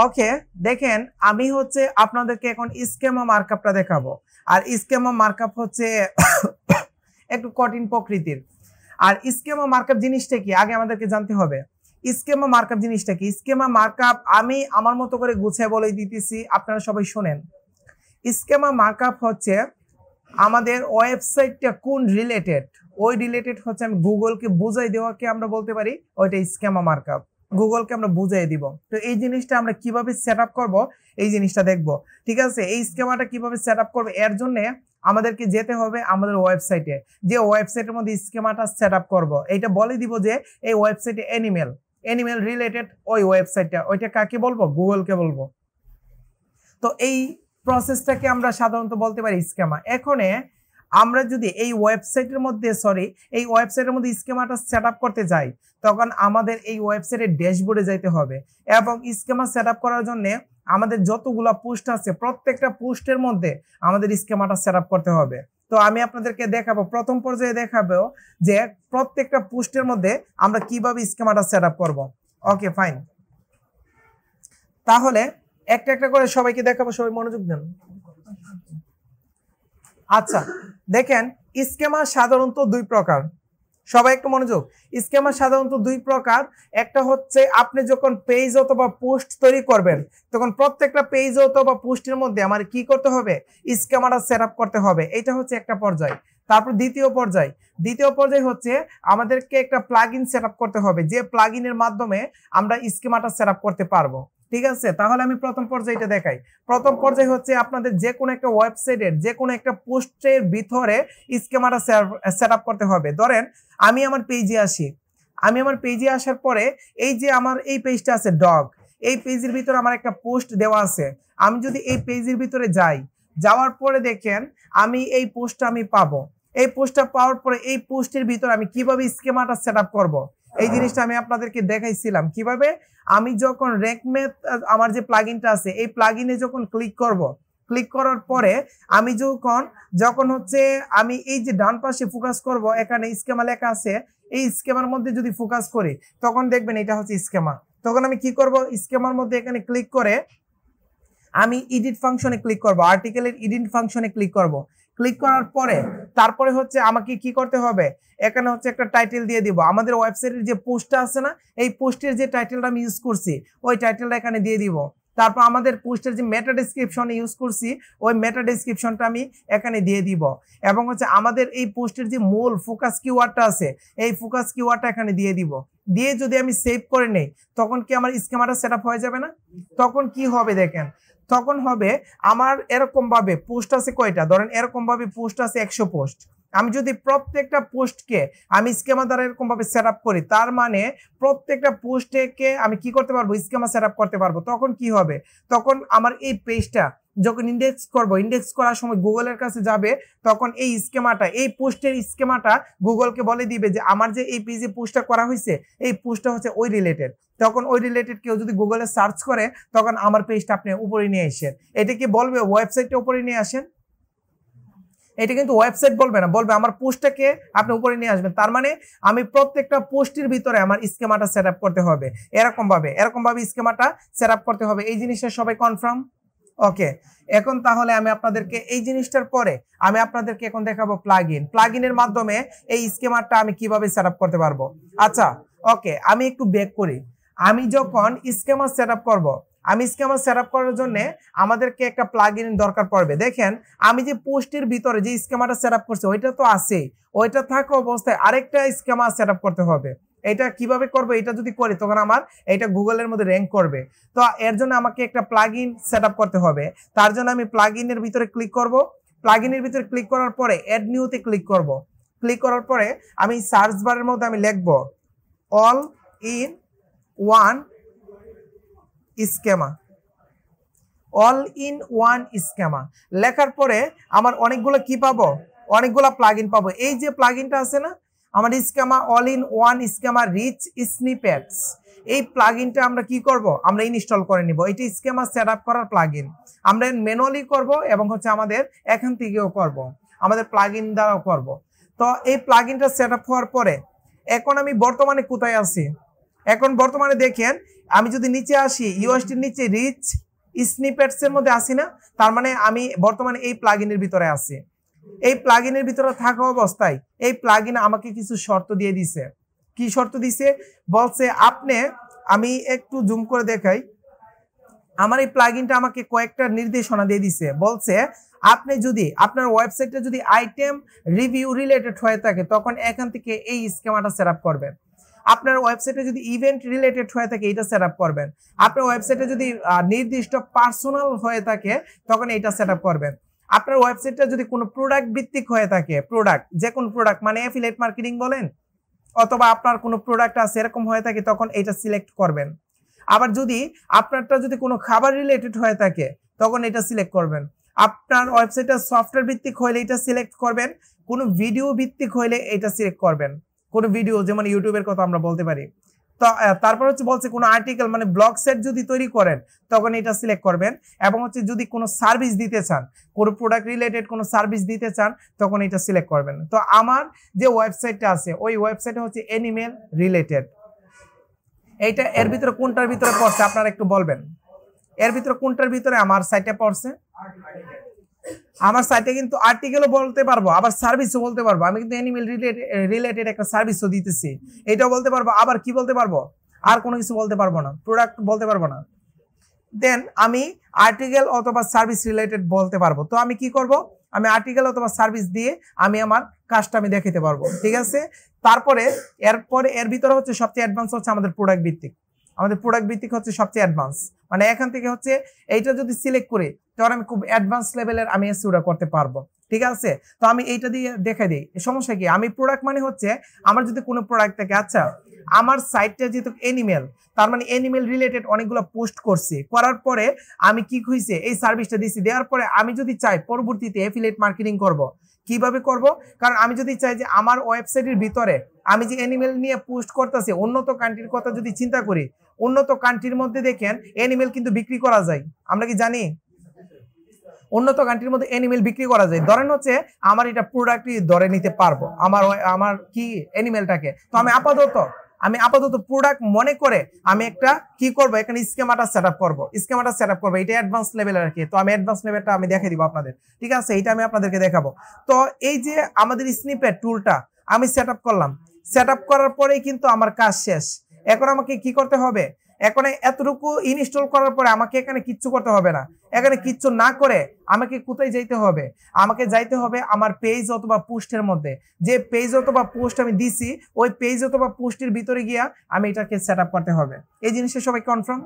ওকে, দেখেন আমি হচ্ছে আপনাদেরকে এখন স্কেমা মার্কআপটা দেখাবো। আর স্কেমা মার্কআপ হচ্ছে একটু কঠিন প্রকৃতির। আর স্কেমা মার্কআপ জিনিসটা কি আগে আমাদেরকে জানতে হবে। স্কেমা মার্কআপ জিনিসটা কি? স্কেমা মার্কআপ আমি আমার মতো করে গুছিয়ে বলে দিতেছি, আপনারা সবাই শুনেন। স্কেমা মার্কআপ হচ্ছে আমাদের ওয়েবসাইটটা কোন রিলেটেড, ওই রিলেটেড হচ্ছে আমি গুগলকে বুঝাই দেওয়াকে আমরা বলতে পারি ওইটা স্কেমা মার্কআপ। গুগলকে আমরা বুঝাই দিব। তো এই জিনিসটা আমরা কিভাবে সেট আপ করবো এই জিনিসটা দেখবো। ঠিক আছে, এই স্কেমাটা কিভাবে সেট আপ করবো এর জন্য আমাদেরকে যেতে হবে আমাদের ওয়েবসাইটে। যে ওয়েবসাইটের মধ্যে স্কেমাটা সেট আপ করবো এইটা বলে দিব যে এই ওয়েবসাইটে অ্যানিমেল রিলেটেড ওই ওয়েবসাইটটা, ওইটা কাকে বলবো? গুগলকে বলবো। তো এই প্রসেসটাকে আমরা সাধারণত বলতে পারি স্কেমা। এখন আমরা যদি এই ওয়েবসাইটের মধ্যে স্কেমাটা সেট আপ করতে যাই, তখন আমাদের এই ওয়েবসাইটের ড্যাশবোর্ডে যাইতে হবে এবং স্কেমা সেট আপ করার জন্য আমাদের যতগুলা পোস্ট আছে প্রত্যেকটা পোস্টের মধ্যে আমাদের স্কেমাটা সেট আপ করতে হবে। তো আমি আপনাদেরকে দেখাবো, প্রথম পর্যায়ে দেখাবো যে প্রত্যেকটা পোস্টের মধ্যে আমরা কিভাবে স্কেমাটা সেট আপ করবো। ওকে ফাইন, তাহলে একটা একটা করে সবাইকে দেখাবো, সবাই মনোযোগ দেন। আচ্ছা দেখেন, স্কেমা সাধারণত দুই প্রকার, সবাই একটু মনোযোগ। স্কেমা সাধারণত দুই প্রকার। একটা হচ্ছে আপনি যখন পেজ অথবা পোস্ট তৈরি করবেন তখন প্রত্যেকটা পেজ অথবা পোস্টের মধ্যে আমার কি করতে হবে? স্কেমাটা সেট আপ করতে হবে। এটা হচ্ছে একটা পর্যায়। তারপর দ্বিতীয় পর্যায় হচ্ছে আমাদেরকে একটা প্লাগইন সেট আপ করতে হবে, যে প্লাগইনের মাধ্যমে আমরা স্কেমাটা সেট আপ করতে পারবো। ঠিক আছে, তাহলে আমি প্রথম পর্যায়টা দেখাই। প্রথম পর্যায় হচ্ছে আপনাদের যে কোনো একটা ওয়েবসাইটের যে কোনো একটা পোস্টের ভিতরে স্কেমাটা সেট আপ করতে হবে। ধরেন আমি আমার পেজে আসার পরে এই যে আমার এই পেজটা আছে ডগ, এই পেজের ভিতরে আমার একটা পোস্ট দেওয়া আছে। আমি যদি এই পেজের ভিতরে যাওয়ার পরে দেখেন আমি এই পোস্টটা আমি পাবো। এই পোস্টটা পাওয়ার পরে এই পোস্টের ভিতরে আমি কিভাবে স্কেমাটা সেট আপ করবো এই জিনিসটা আমি আপনাদেরকে দেখাইছিলাম। কিভাবে আমি যখন র্যাঙ্ক ম্যাথ আমার যে প্লাগইনটা আছে এই প্লাগইনে যখন ক্লিক করার পরে আমি যখন হচ্ছে আমি এই যে ডান পাশে ফোকাস করব, এখানে স্কেমা লেখা আছে, এই স্কেমার মধ্যে যদি ফোকাস করি তখন দেখবেন এটা হচ্ছে স্কেমা। তখন আমি কি করব? স্কেমার মধ্যে এখানে ক্লিক করে আমি এডিট ফাংশনে ক্লিক করব, আর্টিকেলের এডিট ফাংশনে ক্লিক করব। ক্লিক করার পরে তারপরে হচ্ছে আমাকে কি করতে হবে? এখানে হচ্ছে একটা টাইটেল দিয়ে দিব। আমাদের ওয়েবসাইটের যে পোস্টটা আছে না, এই পোস্টের যে টাইটেলটা আমি ইউজ করছি ওই টাইটেলটা এখানে দিয়ে দিব। তারপর আমাদের পোস্টের যে মেটা ডেসক্রিপশন ইউজ করছি ওই মেটা ডেসক্রিপশনটা আমি এখানে দিয়ে দিব। এবং হচ্ছে আমাদের এই পোস্টের যে মূল ফোকাস কিওয়ার্ডটা আছে এই ফোকাস কিওয়ার্ডটা এখানে দিয়ে দিব। দিয়ে যদি আমি সেভ করে নেই তখন কি আমার স্কেমাটা সেট আপ হয়ে যাবে না? তখন কি হবে দেখেন, তখন হবে আমার এরকম ভাবে পোস্ট আছে কয়টা, ধরেন এরকম ভাবে পোস্ট আছে 100 পোস্ট। আমি যদি প্রত্যেকটা পোস্টকে আমি স্কেমা দ্বারা এরকম ভাবে সেট আপ করি, তার মানে প্রত্যেকটা পোস্টকে আমি কি করতে পারবো? স্কেমা সেট আপ করতে পারবো। তখন কি হবে? তখন আমার এই পেজটা যখন ইন্ডেক্স করার সময় গুগলের কাছে যাবে, তখন এই স্কেমাটা, এই পোস্টের স্কেমাটা গুগলকে বলে দিবে যে আমার যে এই পেজে পোস্টটা করা হয়েছে এই পোস্টটা হচ্ছে ওই রিলেটেড। তখন ওই রিলেটেড কেউ যদি গুগলে সার্চ করে তখন আমার পেজটা আপনি উপরে নিয়ে আসেন। এটা কি বলবে ওয়েবসাইটটা উপরে নিয়ে আসেন? এটা কিন্তু ওয়েবসাইট বলবে না, বলবে আমার পোস্টটাকে আপনি উপরে নিয়ে আসবেন। তার মানে আমি প্রত্যেকটা পোস্টের ভিতরে আমার স্কেমাটা সেট আপ করতে হবে এরকম ভাবে স্কেমাটা সেট আপ করতে হবে। এই জিনিসটা সবাই কনফার্ম? ওকে, এখন তাহলে আমি আপনাদেরকে এই জিনিসটার পরে আমি আপনাদেরকে এখন দেখাবো প্লাগইনের মাধ্যমে এই স্কেমাটা আমি কিভাবে সেট আপ করতে পারবো। আচ্ছা ওকে, আমি একটু ব্যাক করি। আমি যখন স্কেমা সেট আপ করবো, আমি স্কেমা সেট আপ করার জন্য আমাদেরকে একটা প্লাগইন দরকার পড়বে। দেখেন আমি যে পোস্টের ভিতরে যে স্কেমাটা সেট আপ করছি ওইটা তো আছে, ওইটা থাকা অবস্থায় আরেকটা স্কেমা সেট আপ করতে হবে। এটা কিভাবে করবো? এটা যদি করি তখন আমার এটা গুগলের মধ্যে র্যাঙ্ক করবে। তো এর জন্য আমাকে একটা প্লাগইন সেট আপ করতে হবে। তার জন্য আমি প্লাগইনের ভিতরে ক্লিক করব। প্লাগইনের ভিতরে ক্লিক করার পরে অ্যাড নিউতে ক্লিক করব। ক্লিক করার পরে আমি সার্চ বারের মধ্যে আমি লিখব all in one schema. All in one schema লেখার পরে আমার অনেকগুলো কি পাবো? অনেকগুলো প্লাগইন পাবো। এই যে প্লাগইনটা আছে না আমার schema all in one schema rich snippets, এই প্লাগইনটা আমরা কি করব? আমরা ইনস্টল করে নিব। এটা স্কেমা সেট আপ করার প্লাগইন। আমরা ম্যানুয়ালি করব এবং হচ্ছে আমাদের এখান থেকেও করব, আমাদের প্লাগইন দ্বারাও করব। তো এই প্লাগইনটা সেট আপ হওয়ার পরে এখন আমি বর্তমানে কোথায় আছি? এখন বর্তমানে দেখেন আমি যদি নিচে আসি, ইউএসটির নিচে রিচ স্নিপেটস এর মধ্যে আসি না, তার মানে আমি বর্তমানে এই প্লাগইনের ভিতরে আছি। এই প্লাগইনের ভিতরে থাকা অবস্থায় এই প্লাগইন আমাকে কিছু শর্ত দিয়ে দিছে। কি শর্ত দিছে? বলছে আপনি, আমি একটু জুম করে দেখাই, আমার এই প্লাগইনটা আমাকে কয়েকটা নির্দেশনা দিয়ে দিছে। বলছে আপনি যদি আপনার ওয়েবসাইটে যদি আইটেম রিভিউ রিলেটেড হয়ে থাকে তখন এখান থেকে এই স্কিমাটা সেটআপ করবেন। আপনার ওয়েবসাইটে যদি ইভেন্ট রিলেটেড হয়ে থাকে এটা সেটআপ করবেন। আপনার ওয়েবসাইটে যদি নির্দিষ্ট পার্সোনাল হয়ে থাকে তখন এটা সেটআপ করবেন। আপনার ওয়েবসাইটটা যদি কোনো প্রোডাক্ট ভিত্তিক হয়ে থাকে, প্রোডাক্ট, যে কোনো প্রোডাক্ট মানে অ্যাফিলিয়েট মার্কেটিং বলেন, অথবা আপনার কোনো প্রোডাক্ট আছে এরকম হয়ে থাকে তখন এটা সিলেক্ট করবেন। আবার যদি আপনারটা যদি কোনো খাবার রিলেটেড হয়ে থাকে তখন এটা সিলেক্ট করবেন। আপনার ওয়েবসাইটটা সফটওয়্যার ভিত্তিক হলে এটা সিলেক্ট করবেন। কোনো ভিডিও ভিত্তিক হলে এটা সিলেক্ট করবেন। কোনো ভিডিও যেমন ইউটিউবের কথা আমরা বলতে পারি। তো তারপর হচ্ছে বলছে কোনো আর্টিকেল মানে ব্লগ সেট যদি তৈরি করেন তখন এটা সিলেক্ট করবেন। এবং হচ্ছে যদি কোনো সার্ভিস দিতে চান, কোনো প্রোডাক্ট রিলেটেড কোনো সার্ভিস দিতে চান তখন এটা সিলেক্ট করবেন। তো আমার যে ওয়েবসাইটটা আছে ওই ওয়েবসাইটে হচ্ছে অ্যানিমেল রিলেটেড। এইটা এর ভিতরে কোনটার ভিতরে পড়ছে আপনারা একটু বলবেন? এর ভিতরে কোনটার ভিতরে আমার সাইটে পড়ছে? আমার সাইটে কিন্তু আর্টিকেলও বলতে পারবো, আবার সার্ভিসও বলতে পারবো। আমি কিন্তু অ্যানিমেল রিলেটেড একটা সার্ভিসও দিতেছি, এটাও বলতে পারবো। আবার কি বলতে পারবো? আর কোনো কিছু বলতে পারবো না, প্রোডাক্ট বলতে পারবো না। দেন আমি আর্টিকেল অথবা সার্ভিস রিলেটেড বলতে পারবো। তো আমি কি করব? আমি আর্টিকেল অথবা সার্ভিস দিয়ে আমি আমার কাজটা আমি দেখাতে পারবো। ঠিক আছে। তারপরে এর ভিতরে হচ্ছে সবচেয়ে অ্যাডভান্স হচ্ছে আমাদের প্রোডাক্ট ভিত্তিক। আমাদের প্রোডাক্ট ভিত্তিক হচ্ছে সবচেয়ে অ্যাডভান্স, মানে এখান থেকে হচ্ছে এইটা যদি সিলেক্ট করি তখন আমি খুব অ্যাডভান্স লেভেলের আমি এসইওটা করতে পারবো। ঠিক আছে। তো আমি এইটা দিয়ে দেখাই দিই, সমস্যা কি? আমি প্রোডাক্ট মানে হচ্ছে আমার যদি কোনো প্রোডাক্ট থাকে, আচ্ছা আমার সাইটটা যেহেতু অ্যানিমেল, তার মানে অ্যানিমেল রিলেটেড অনেকগুলো পোস্ট করছি, করার পরে আমি কি হইছে এই সার্ভিসটা দিছি, দেওয়ার পরে আমি যদি চাই পরবর্তীতে অ্যাফিলিয়েট মার্কেটিং করব, কিভাবে করব? কারণ আমি যদি চাই যে আমার ওয়েবসাইটের ভিতরে আমি যে অ্যানিমেল নিয়ে পোস্ট করতেছি, উন্নত কান্ট্রির কথা যদি চিন্তা করি, উন্নত কান্ট্রির মধ্যে দেখেন অ্যানিমেল কিন্তু বিক্রি করা যায়। আমরা কি জানি? উন্নত কান্ট্রির মধ্যে অ্যানিমেল বিক্রি করা যায়। ধরেন হচ্ছে আমার এটা প্রোডাক্টই ধরে নিতে পারবো, আমার কি অ্যানিমেলটাকে। তো আমি আপাতত প্রোডাক্ট মনে করে আমি একটা কি করব, এখানে স্কিমাটা সেটআপ করব। এটা অ্যাডভান্স লেভেলের আর কি। তো আমি অ্যাডভান্স লেভেলটা আমি দেখাই দিব আপনাদের। ঠিক আছে, এটা আমি আপনাদেরকে দেখাবো। তো এই যে আমাদের স্নিপেট টুলটা আমি সেটআপ করলাম, সেটআপ করার পরেই কিন্তু আমার কাজ শেষ। এখন আমাকে কি করতে হবে? এখন এতটুকু ইনস্টল করার পরে আমাকে এখানে কিচ্ছু করতে হবে না। এখানে কিচ্ছু না করে আমাকে কোথায় যাইতে হবে? আমাকে যাইতে হবে আমার পেজ অথবা পোস্টের মধ্যে। যে পেজ অথবা পোস্ট আমি দিছি ওই পেজ অথবা পোস্টের ভিতরে গিয়া আমি এটাকে সেটআপ করতে হবে। এই জিনিসটা সবাই কনফার্ম?